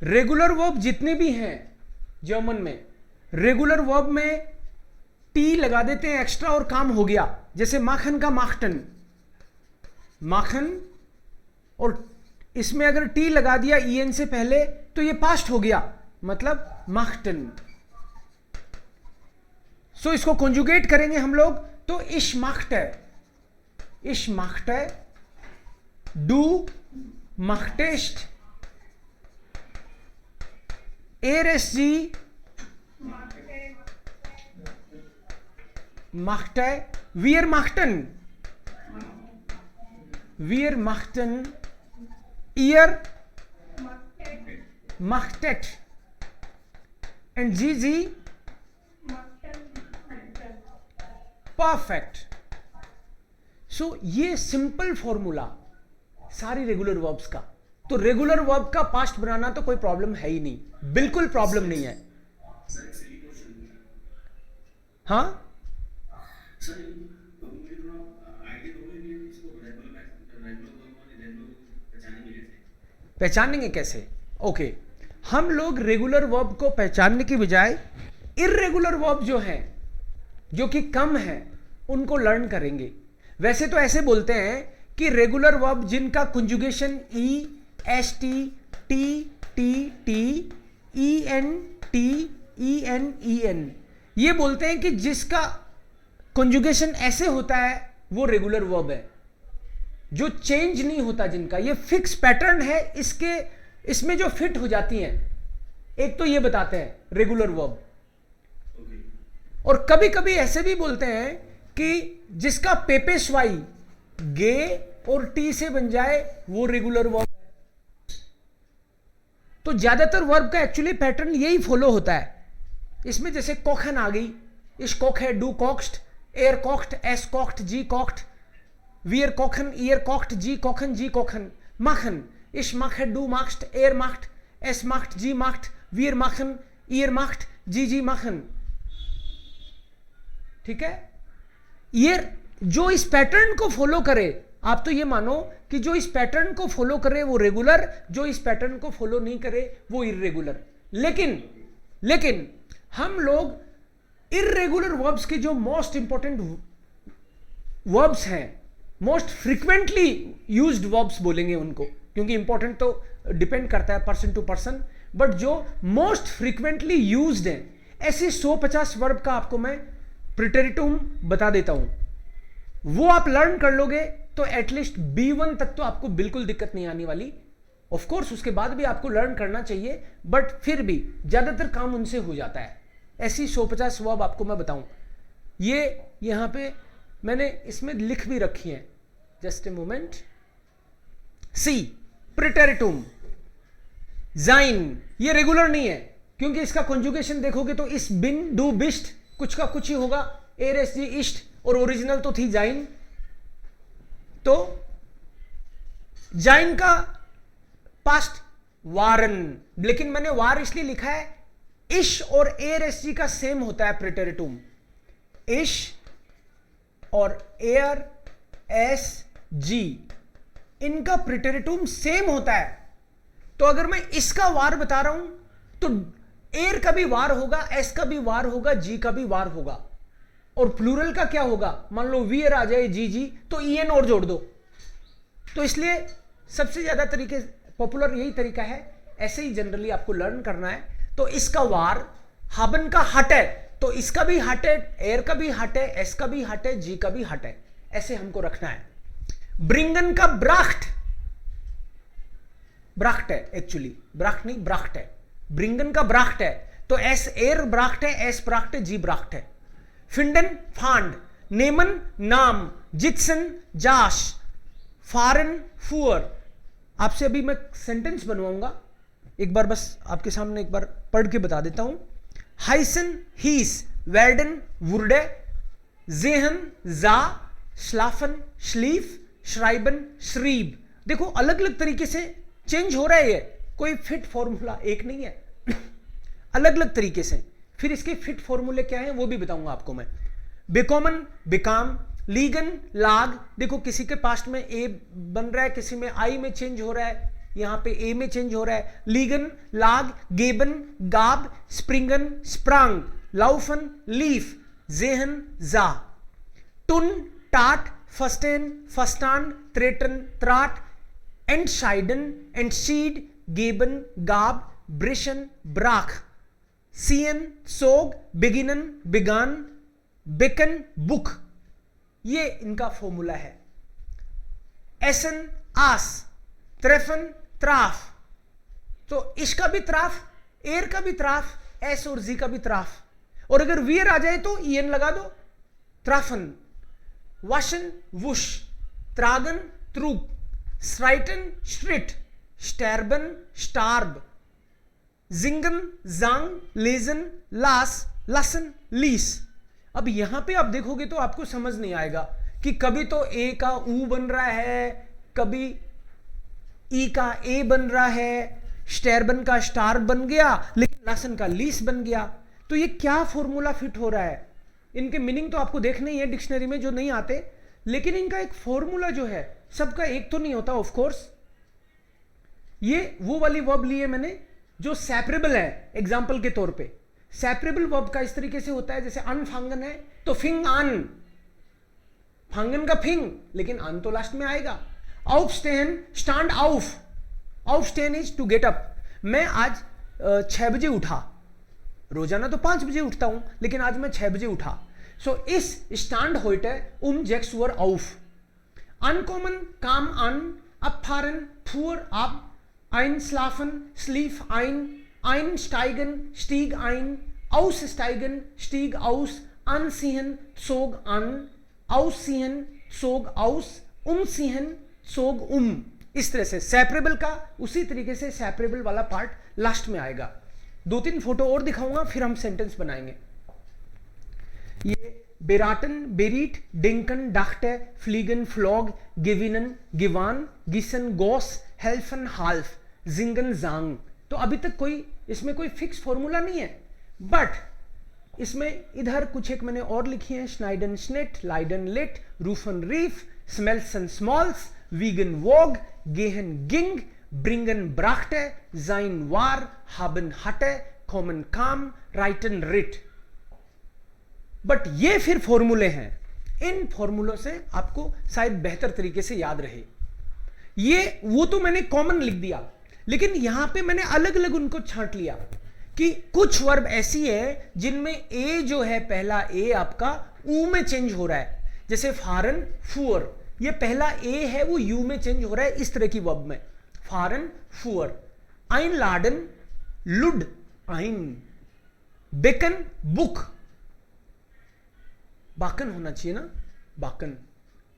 Regular verb जितने भी हैं जर्मन में, रेगुलर वर्ब में टी लगा देते हैं एक्स्ट्रा और काम हो गया। जैसे माखन का माखटन, माखन, और इसमें अगर टी लगा दिया ईएन से पहले तो ये पास्ट हो गया, मतलब माखटन। सो इसको कॉन्जुगेट करेंगे हम लोग तो इश माखटे, इश माखटे, डू माखटेस्ट, एरएसजी माखटे, वियर माखटन, वियर माखटन, ईयर माखटेट, एंड जी जी परफेक्ट। सो ये सिंपल फॉर्मूला सारी रेगुलर वर्ब्स का। तो रेगुलर वर्ब का पास्ट बनाना तो कोई प्रॉब्लम है ही नहीं, बिल्कुल प्रॉब्लम नहीं है। हाँ पहचानेंगे कैसे? ओके, हम लोग रेगुलर वर्ब को पहचानने की बजाय इर्रेगुलर वर्ब जो है, जो कि कम है, उनको लर्न करेंगे। वैसे तो ऐसे बोलते हैं कि रेगुलर वर्ब जिनका conjugation E, S T, T, T, T, E N, T, E N, E N, ये बोलते हैं कि जिसका कंजुगेशन ऐसे होता है वो रेगुलर वर्ब है। जो चेंज नहीं होता, जिनका ये फिक्स पैटर्न है, इसमें जो फिट हो जाती हैं, एक तो ये बताते हैं रेगुलर वर्ब। और कभी कभी ऐसे भी बोलते हैं कि जिसका पेपेस्वाई गे और टी से बन जाए वो रेगुलर वर्ब है। तो ज्यादातर वर्ब का एक्चुअली पैटर्न यही फॉलो होता है। इसमें जैसे कोखन आ गई, इश कोख है, डू कॉक्स्ट, एयर कॉक्ट, एस कॉक्ट, जी कॉक्ट, वियर कोखन, ईयर कॉक्ट, जी कोखन, जी कोखन, माखन, इश माख है, डू माख्ट, एयर माख्ट, एस माख्ट, जी माख्ट, वियर माखन, ईयर माख्ट, जी जी माखन। ठीक है, ये जो इस पैटर्न को फॉलो करे, आप तो ये मानो कि जो इस पैटर्न को फॉलो करे वो रेगुलर, जो इस पैटर्न को फॉलो नहीं करे वो इर्रेगुलर। लेकिन हम लोग इर्रेगुलर वर्ब्स के जो मोस्ट इंपॉर्टेंट वर्ब्स हैं, मोस्ट फ्रीक्वेंटली यूज्ड वर्ब्स बोलेंगे उनको, क्योंकि इंपॉर्टेंट तो डिपेंड करता है पर्सन टू पर्सन, बट जो मोस्ट फ्रीक्वेंटली यूज्ड हैं, ऐसे 150 वर्ब का आपको मैं प्रिटेरिटुम बता देता हूं। वो आप लर्न कर लोगे तो एटलीस्ट B1 तक तो आपको बिल्कुल दिक्कत नहीं आने वाली। ऑफ कोर्स उसके बाद भी आपको लर्न करना चाहिए, बट फिर भी ज्यादातर काम उनसे हो जाता है। ऐसी 150 वर्ब आपको मैं बताऊं, ये यहां पे मैंने इसमें लिख भी रखी है, जस्ट ए मोमेंट। सी, प्रिटेरिटुम, जाइन, ये रेगुलर नहीं है, क्योंकि इसका कॉन्जुगेशन देखोगे तो इस, बिन, डू, बिस्ट, कुछ का कुछ ही होगा, एरेस जी, इष्ट, और ओरिजिनल तो थी जाइन। तो जाइन का पास्ट वारन, लेकिन मैंने वार इसलिए लिखा है, इश और एरेस जी का सेम होता है प्रिटेरिटुम। इश और एयर, एस, जी, इनका प्रिटेरिटुम सेम होता है। तो अगर मैं इसका वार बता रहा हूं तो एयर का भी वार होगा, एस का भी वार होगा, जी का भी वार होगा। और प्लूरल का क्या होगा, मान लो वियर आ जाए, जी जी, तो ईएन और जोड़ दो। तो इसलिए सबसे ज्यादा तरीके पॉपुलर यही तरीका है, ऐसे ही जनरली आपको लर्न करना है। तो इसका वार, हाबन का हट है तो इसका भी हट है, एयर का भी हट है, एस का भी हट है, जी का भी हट है, ऐसे हमको रखना है। ब्रिंगन का ब्राख्ट, ब्राख्ट है एक्चुअली, ब्राख्ट नहीं ब्राख्ट है, ब्रिंगन का ब्राख्ट है, तो एस एयर ब्राख्ट है, एस ब्राख्ट है, जी ब्राख्ट है। फिंडन फांड, नेमन नाम, जिक्सन जाश, फारन फुअर। आपसे अभी मैं सेंटेंस बनवाऊंगा, एक बार बस आपके सामने एक बार पढ़ के बता देता हूं। हाइसन हीस, वेर्डन वुर्डे, जेहन जा, स्लाफन श्लीफ, श्राइबन श्रीब। देखो अलग अलग तरीके से चेंज हो रहा है, ये कोई फिट फॉर्मूला एक नहीं है अलग अलग तरीके से। फिर इसके फिट फॉर्मूले क्या हैं वो भी बताऊंगा आपको मैं। बिकॉमन, बिकाम, लीगन, लाग, देखो किसी के पास्ट में ए बन रहा है, किसी में आई में चेंज हो रहा है, यहां पे ए में चेंज हो रहा है, लीगन, लाग, गेबन, गाब, स्प्रिंगन, स्प्रांग, लाउफन, लीफ, जेहन, जा, टुन, टाट, फस्टेन, फस्टान, त्रेटन, त्राट, एंडशाइडन, एंडशीड, गेबन, गाब, ब्रिशन, ब्राख, सीएन, सोग, बिगिनन, बिगान, बेकन, बुक। ये इनका फॉर्मूला है। एसन, आस, त्रेफन, त्राफ। तो इसका भी त्राफ, एयर का भी त्राफ, एस और जी का भी त्राफ, और अगर वियर आ जाए तो ईएन लगा दो, त्राफन। वाशन, वुश, त्रागन, त्रुग, स्ट्राइटन, स्ट्रिट, स्टैरबन, स्टार्ब, जिंगन, जांग, लेजन, लास, लसन, लीस। अब यहां पे आप देखोगे तो आपको समझ नहीं आएगा कि कभी तो ए का ऊ बन रहा है, कभी ई का ए बन रहा है, स्टैरबन का स्टार बन गया, लेकिन लसन का लीस बन गया। तो ये क्या फॉर्मूला फिट हो रहा है? इनके मीनिंग तो आपको देखने ही है डिक्शनरी में जो नहीं आते, लेकिन इनका एक फॉर्मूला जो है सबका एक तो नहीं होता ऑफ कोर्स। ये वो वाली वर्ब ली है मैंने जो सेपरेबल है। एग्जाम्पल के तौर पे सेपरेबल वर्ब का इस तरीके से होता है, जैसे अनफांगन है तो फिंग आन, फांगन का फिंग, लेकिन आन तो लास्ट में आएगा। आउफस्टेन, स्टैंड आउफ, आउफस्टेन इज टू गेट अप। मैं आज 6 बजे उठा, रोजाना तो 5 बजे उठता हूं, लेकिन आज मैं 6 बजे उठा। सो इस स्टैंड होइटे जेक्स वर आउफ। अनकॉमन, काम अन, अपफारन, फूर अब, einschlafen, schlief ein, einsteigen, stieg ein, aussteigen, stieg aus, anziehen, zog an, ausziehen, zog aus, umziehen, zog इस तरह से सेपरेबल का उसी तरीके से सेपरेबल वाला पार्ट लास्ट में आएगा। 2-3 फोटो और दिखाऊंगा, फिर हम सेंटेंस बनाएंगे। ये बेराटन, बेरीट, डिंकन, डाख्टे, फ्लीगन, फ्लॉग, गिविनन, गिवान, गिसन, गोस, हेल्फन, हाल्फ, जिंगन, जांग। तो अभी तक कोई इसमें कोई फिक्स फॉर्मूला नहीं है, बट इसमें इधर कुछ एक मैंने और लिखी है। स्नाइडन, स्नेट, लाइडन, लेट, रूफन, रीफ, स्मेल्सन, स्मॉल्स, वीगन, वॉग, गेहन, गिंग, ब्रिंगन, ब्राख्टे, जाइन, वार, हाबन, हटे, कॉमन, काम, राइटन, रिट। बट ये फिर फॉर्मूले हैं, इन फॉर्मूलों से आपको शायद बेहतर तरीके से याद रहे। ये वो तो मैंने कॉमन लिख दिया, लेकिन यहां पे मैंने अलग अलग उनको छांट लिया कि कुछ वर्ब ऐसी है जिनमें ए जो है, पहला ए आपका ऊ में चेंज हो रहा है। जैसे फारन, फुअर, ये पहला ए है वो यू में चेंज हो रहा है, इस तरह की वर्ब में। फारन, फुअर। आइन लाडन, लुड, आइन। बेकन, बुक, बाकन होना चाहिए ना, बाकन,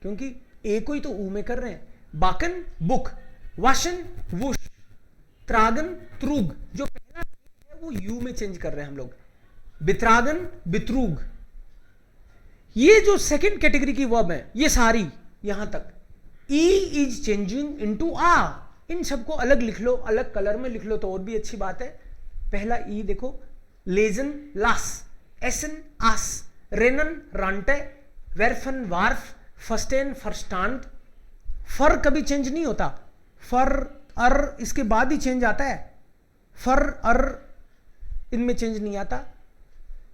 क्योंकि ए को ही तो ऊ में कर रहे हैं। बाकन, बुक। वाशन, वुश। त्रागन, त्रुग, जो पहला है वो यू में चेंज कर रहे हैं हम लोग। बित्रागन, बित्रुग। ये जो सेकंड कैटेगरी की वर्ब है, ये सारी यहां तक ई इज चेंजिंग इनटू आ। इन सबको अलग लिख लो, अलग कलर में लिख लो तो और भी अच्छी बात है। पहला ई देखो, लेजन, लास, एसन, आस, रेनन, रांटे, वेरफन, वार्फ, फस्टेन, फर्स्टांड। फर कभी चेंज नहीं होता, फर अर इसके बाद ही चेंज आता है, फर अर इनमें चेंज नहीं आता।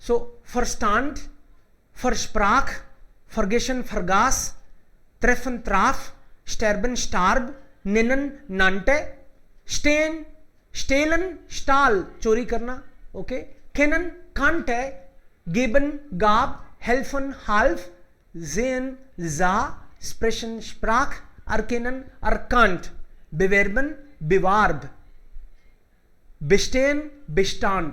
सो फर्स्टांड, फर्स्प्राख, फर्गेशन, फरगास, त्रेफन, त्राफ, स्टैरबन, स्टार्ब, निनन, नांटे, स्टेन, स्टेलन, स्टाल, चोरी करना, ओके। केनन, कांटे, गेबन, गाब, हेल्फन, हाल्फ, जेन, जा, स्प्रेशन, स्प्राख, अर्केनन, अर्कांट, बिवेरबन, बिवार्ब, बिस्टेन, बिस्टांड।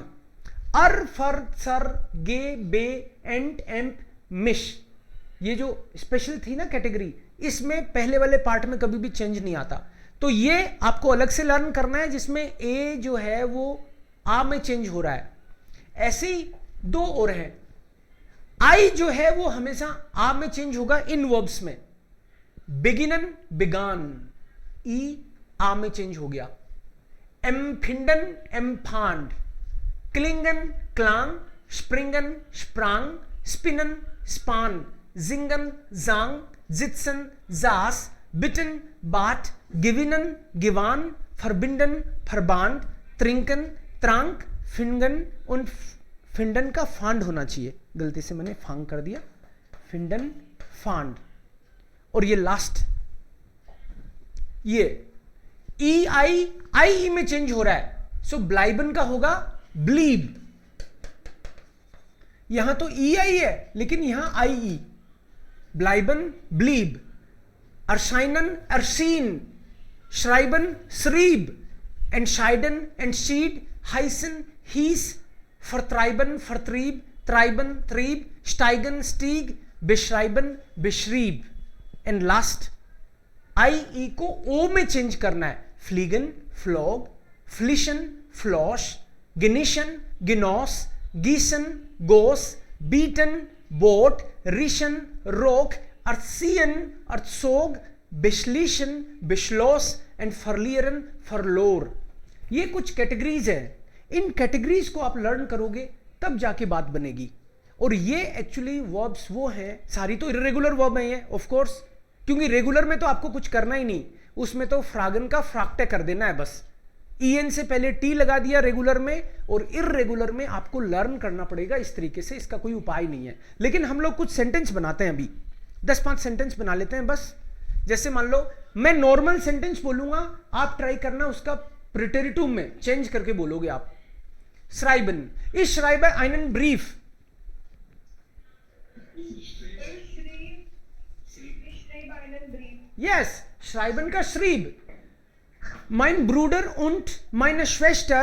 अर, फर, सर, गे, बे, एंट, एम्प, मिश। ये जो स्पेशल थी ना कैटेगरी, इसमें पहले वाले पार्ट में कभी भी चेंज नहीं आता, तो ये आपको अलग से लर्न करना है, जिसमें ए जो है वो आ में चेंज हो रहा है। ऐसे ही दो और हैं। आई जो है वो हमेशा आ में चेंज होगा इन वर्ब्स में। बिगिनन, बिगान, ई आ में चेंज हो गया। एम्फिंडन, एम्फांड, Klingon, Klang, स्प्रिंगन, sprung, स्पिनन, span, Jhingan, जांग, जित्सन, जास, बिटन, बाट, गिविनन, गिवान, फरबिंडन, फरबांड, त्रिंकन, त्रांक, फिंगन, उन फिंडन का फांड होना चाहिए, गलती से मैंने फांग कर दिया, फिंडन, फांड। और ये लास्ट, ये ई आई आई में चेंज हो रहा है, सो ब्लाइबन का होगा ब्लीब। यहां तो ई आई है लेकिन यहां आई ई, ब्लाइबन, ब्लीब। अर्शाइनन, अर्शीन, श्राइबन, श्रीब, एंशाइडन, एंशीड, हाइसन, हीस, फरत्राइबन, फरत्रीब, त्राइबन, त्रीब, स्टाइगन, स्टीग, बिश्राइबन, बिश्रीब। एंड लास्ट आई ई को ओ में चेंज करना है, फ्लीगन, फ्लॉग, फ्लिशन, फ्लॉश, गिनिशन, गिनोस, गीसन, गोस, बीटन, बोट, रिशन, रोक, अर्थसियन, अर्थसोग, बिश्लीशन, बिश्लोस एंड फरलियरन, फरलोर। ये कुछ कैटेगरीज है, इन कैटेगरीज को आप लर्न करोगे तब जाके बात बनेगी। और ये एक्चुअली वर्ब्स वो हैं, सारी तो इर्रेगुलर वर्ब है ये ऑफ कोर्स, क्योंकि रेगुलर में तो आपको कुछ करना ही नहीं, उसमें तो फ्रागन का फ्राक्टे कर देना है बस, ईएन से पहले टी लगा दिया रेगुलर में, और इर्रेगुलर में आपको लर्न करना पड़ेगा इस तरीके से, इसका कोई उपाय नहीं है। लेकिन हम लोग कुछ सेंटेंस बनाते हैं, अभी 10-5 सेंटेंस बना लेते हैं बस। जैसे मान लो मैं नॉर्मल सेंटेंस बोलूंगा, आप ट्राई करना उसका प्रिटेरिटुम में चेंज करके बोलोगे आप। श्राइबन, इज श्राइबर einen ब्रीफ, यस, श्राइबन का श्रीब। mein Bruder und meine Schwester,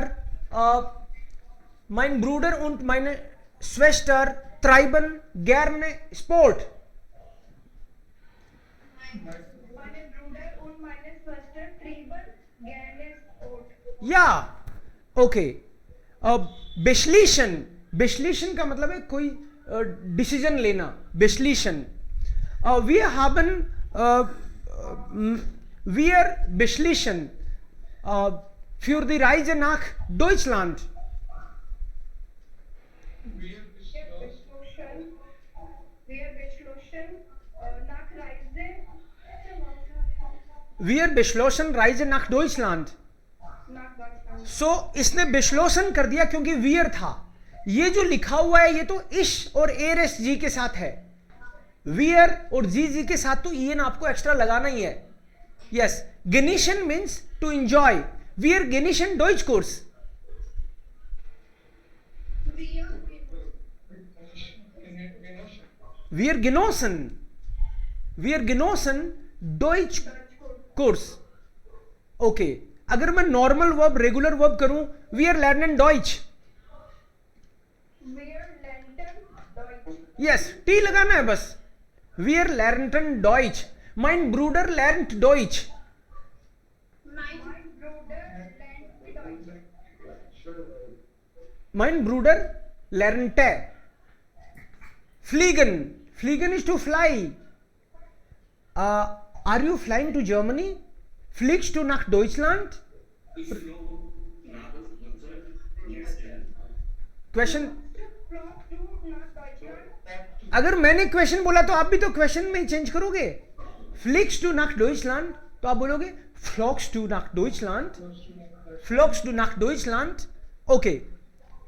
mein Bruder und meine Schwester treiben gerne Sport. Meine Bruder und meine Schwester treiben gerne Sport. या ओके। बेशलीशन, बेशलीशन का मतलब है कोई डिसीजन लेना, बेशलीशन। wir haben wir beschließen für die Reise nach Deutschland. Wir beschlossen Reise nach Deutschland. So इसने beschlossen कर दिया क्योंकि wir था। ये जो लिखा हुआ है ये तो इश और एरेस जी के साथ है, वियर और जी के साथ तो ईएन आपको एक्स्ट्रा लगाना ही है। यस, गेनिशन मीन्स टू एंजॉय, वियर गेनिशन डॉइच कोर्स। वियर गेनोसन डॉइच कोर्स। ओके, अगर मैं नॉर्मल वर्ब रेगुलर वर्ब करूं, वियर लर्नन डॉइच, यस टी लगाना है बस, wir lernten Deutsch, mein Bruder lernt Deutsch, mein Bruder lernte, fliegen, fliegen is to fly, are you flying to Germany, fliegst du nach Deutschland, question, अगर मैंने question बोला तो आप भी तो क्वेश्चन में ही चेंज करोगे। फ्लिक्स टू नाक डॉइचलैंड तो आप बोलोगे फ्लॉक्स टू नाक डॉइचलैंड, फ्लॉक्स टू नाक डॉइचलैंड। Okay,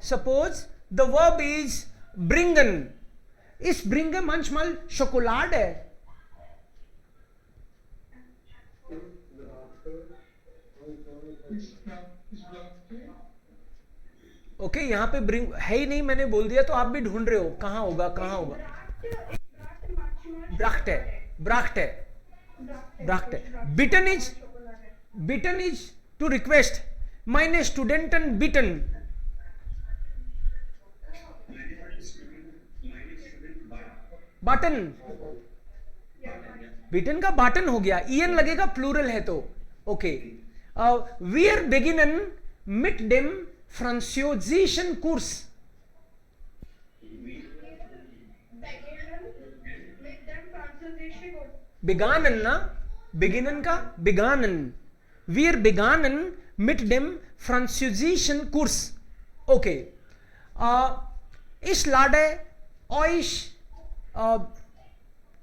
suppose the verb is ब्रिंगन, इस ब्रिंगन manchmal Schokolade, ओके यहां पे ब्रिंग है ही नहीं, मैंने बोल दिया तो आप भी ढूंढ रहे हो कहां होगा कहां होगा। ब्राख्ट है, ब्राख्ट है, ब्राख्ट है। बिटन इज टू रिक्वेस्ट, माइने स्टूडेंटन बिटन, बाटन, बिटन का बाटन हो गया, ईएन लगेगा प्लूरल है तो। ओके, वीर बेगिनन मिट डेम Französischen Kurs, begannen ना, beginnen का begannen, wir begannen mit dem Französischen Kurs. Okay, ich lade euch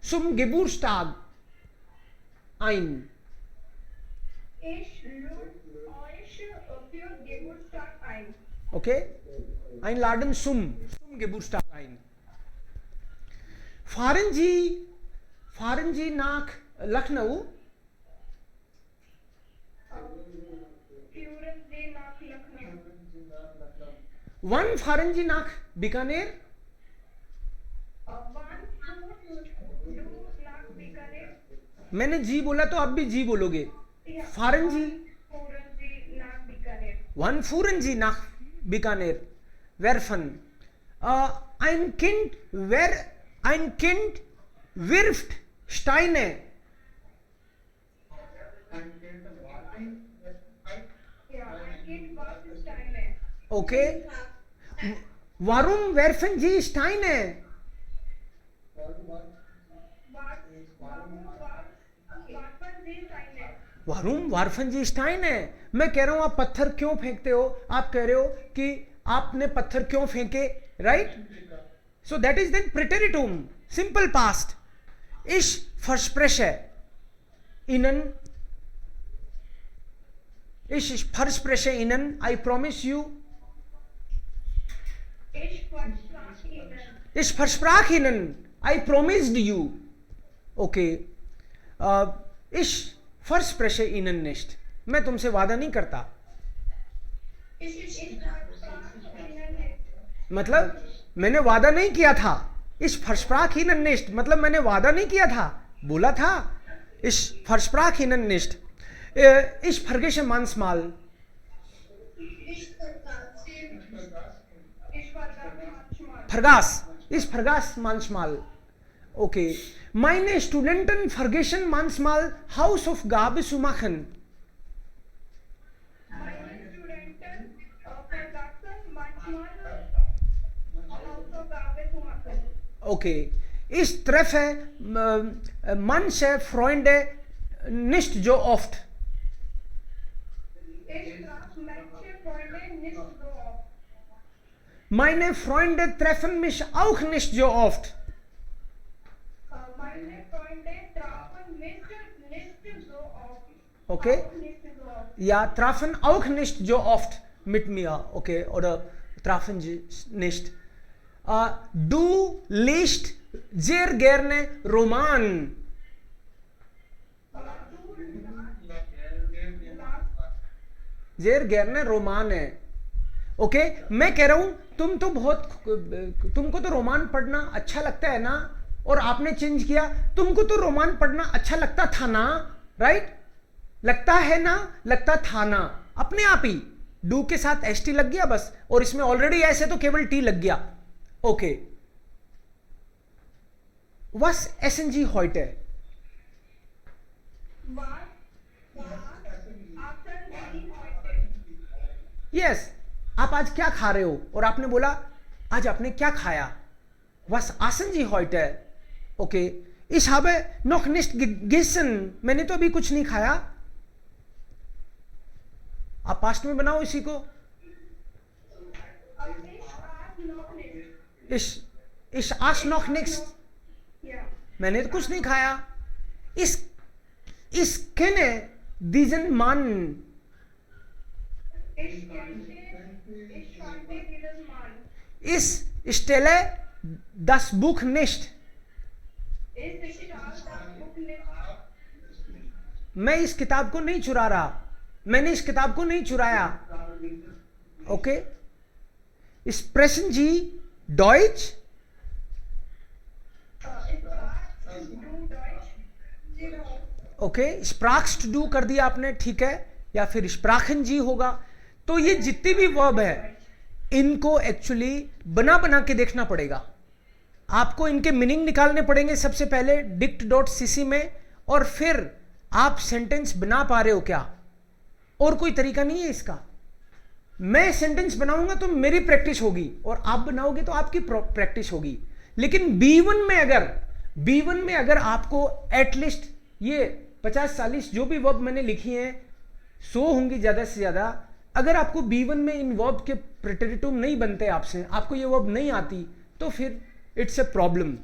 zum Geburtstag ein. Ich lade Okay, einladen zum Geburtstag ein. Fahren Sie nach Lucknow? Fuhren Sie nach Lucknow. Wann fahren Sie nach Bikaner? Wann fuhrst du nach Bikaner? मैंने जी बोला तो आप भी जी बोलोगे. Ja. Fahren Sie? Fuhren Sie nach Bikaner. Wann fuhren Sie nach Bikaner? Werfen. Ein Kind wirft Steine. Ja, ein Kind warf Steine. Okay. Warum werfen Sie Steine? वारुम वारफन जी Stine है. मैं कह रहा हूं आप पत्थर क्यों फेंकते हो. आप कह रहे हो कि आपने पत्थर क्यों फेंके. Right. So that is then प्रिटेरिटुम. Simple past. इश verspreche Ihnen. Ich verspreche Ihnen. I promise you. Ich versprach Ihnen. I promised you. Okay. Ich verspreche Ihnen nicht. मैं तुमसे वादा नहीं करता. मतलब मैंने वादा नहीं किया था. Ich versprach Ihnen nicht मतलब मैंने वादा नहीं किया था. बोला था. Ich versprach Ihnen nicht. Ich vergesse manchmal. Vergaß. Ich vergaß manchmal. Okay. Meine Studenten vergessen manchmal Hausaufgaben zu machen. Meine Studenten vergessen manchmal Hausaufgaben zu machen. Okay. Ich treffe manche Freunde nicht so oft. Ich treffe manche Freunde nicht so oft. Meine Freunde treffen mich auch nicht so oft. Meine Freunde treffen mich nicht so oft. Okay. Auch nicht so oft. Ja, treffen auch nicht so oft mit mir. Okay. Oder treffen sie nicht. Du liest sehr gerne Roman. Sehr gerne Roman है. Okay. मैं कह रहा हूं तुमको तो Roman पढ़ना अच्छा लगता है ना. और आपने चेंज किया. तुमको तो रोमान पढ़ना अच्छा लगता था ना. राइट. लगता है ना. लगता था ना. अपने आप ही डू के साथ एस टी लग गया बस. और इसमें ऑलरेडी ऐसे तो केवल टी लग गया. Okay. Was essen Sie heute? Yes. आप आज क्या खा रहे हो. और आपने बोला आज आपने क्या खाया. Was essen Sie heute? Okay. Ich habe noch nicht gegessen. मैंने तो अभी कुछ नहीं खाया. आप पास्ट में बनाओ इसी को. Ich aß noch nichts. मैंने तो कुछ नहीं खाया. Ich kenne diesen Mann. Ich stelle das Buch nicht. मैं इस किताब को नहीं चुरा रहा. मैंने इस किताब को नहीं चुराया. Okay. Sprechen Sie Deutsch? Okay. स्प्राक्स्ट डू कर दिया आपने. ठीक है. या फिर स्प्राखन जी होगा. तो ये जितनी भी वर्ब है इनको एक्चुअली बना बना के देखना पड़ेगा. आपको इनके मीनिंग निकालने पड़ेंगे सबसे पहले dict.cc में. और फिर आप सेंटेंस बना पा रहे हो क्या. और कोई तरीका नहीं है इसका. मैं सेंटेंस बनाऊंगा तो मेरी प्रैक्टिस होगी और आप बनाओगे तो आपकी प्रैक्टिस होगी. लेकिन B1 में अगर आपको एटलीस्ट ये 50-40 जो भी वर्ब मैंने लिखी हैं 100 होंगी ज्यादा से ज्यादा. अगर आपको B1 में इन वर्ब के प्रेटेरिटुम नहीं बनते आपसे, आपको ये वर्ब नहीं आती, तो फिर इट्स ए प्रॉब्लम.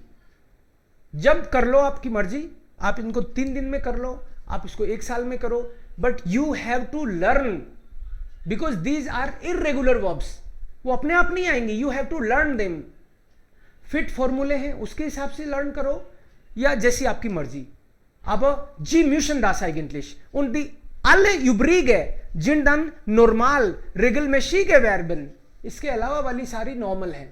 जब कर लो आपकी मर्जी. आप इनको 3 दिन में कर लो, आप इसको 1 साल में करो. But you have to learn because these are irregular verbs. वो अपने आप नहीं आएंगे, you have to learn them. Fit फॉर्मूले हैं उसके हिसाब से लर्न करो या जैसी आपकी मर्जी। अब जी म्यूशन das eigentlich und die alle übrige sind dann normal regelmäßige Verben, इसके अलावा वाली सारी नॉर्मल है।